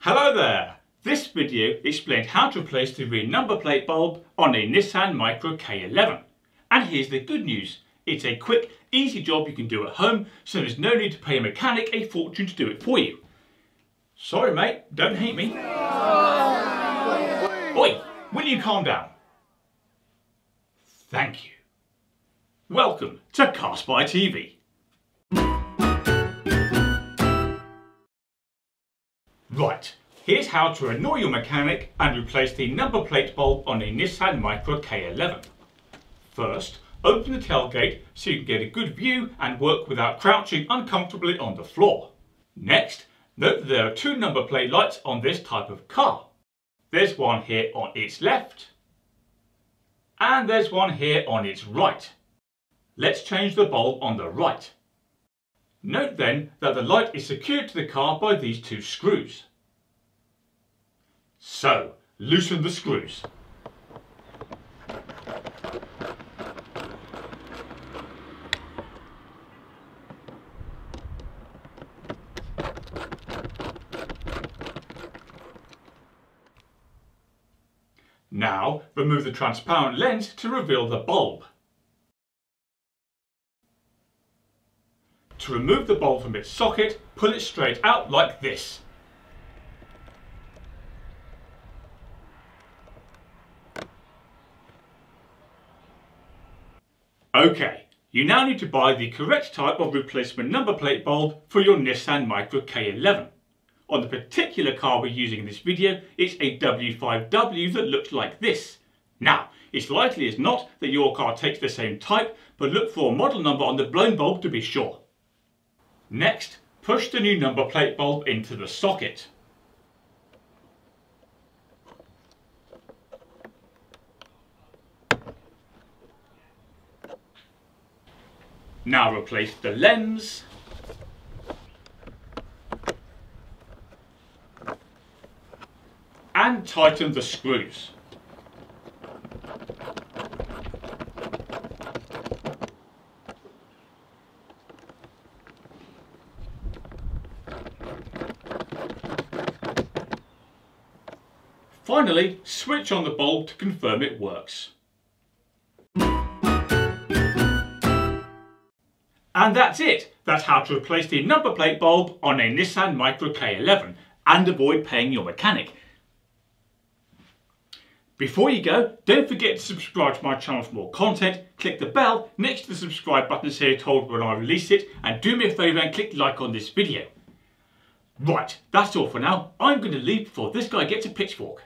Hello there! This video explains how to replace the rear number plate bulb on a Nissan Micra K11. And here's the good news. It's a quick, easy job you can do at home, so there's no need to pay a mechanic a fortune to do it for you. Sorry mate, don't hate me. Oi, will you calm down? Thank you. Welcome to Car Spy TV. Right, here's how to annoy your mechanic and replace the number plate bulb on a Nissan Micra K11. First, open the tailgate so you can get a good view and work without crouching uncomfortably on the floor. Next, note that there are two number plate lights on this type of car. There's one here on its left, and there's one here on its right. Let's change the bulb on the right. Note then that the light is secured to the car by these two screws. So, loosen the screws. Now, remove the transparent lens to reveal the bulb. To remove the bulb from its socket, pull it straight out like this. Okay, you now need to buy the correct type of replacement number plate bulb for your Nissan Micra K11. On the particular car we're using in this video, it's a W5W that looks like this. Now, it's likely as not that your car takes the same type, but look for a model number on the blown bulb to be sure. Next, push the new number plate bulb into the socket. Now replace the lens, and tighten the screws. Finally, switch on the bulb to confirm it works. And that's it. That's how to replace the number plate bulb on a Nissan Micra K11 and avoid paying your mechanic. Before you go, don't forget to subscribe to my channel for more content. Click the bell next to the subscribe button so you're told when I release it, and do me a favour and click like on this video. Right, that's all for now. I'm going to leave before this guy gets a pitchfork.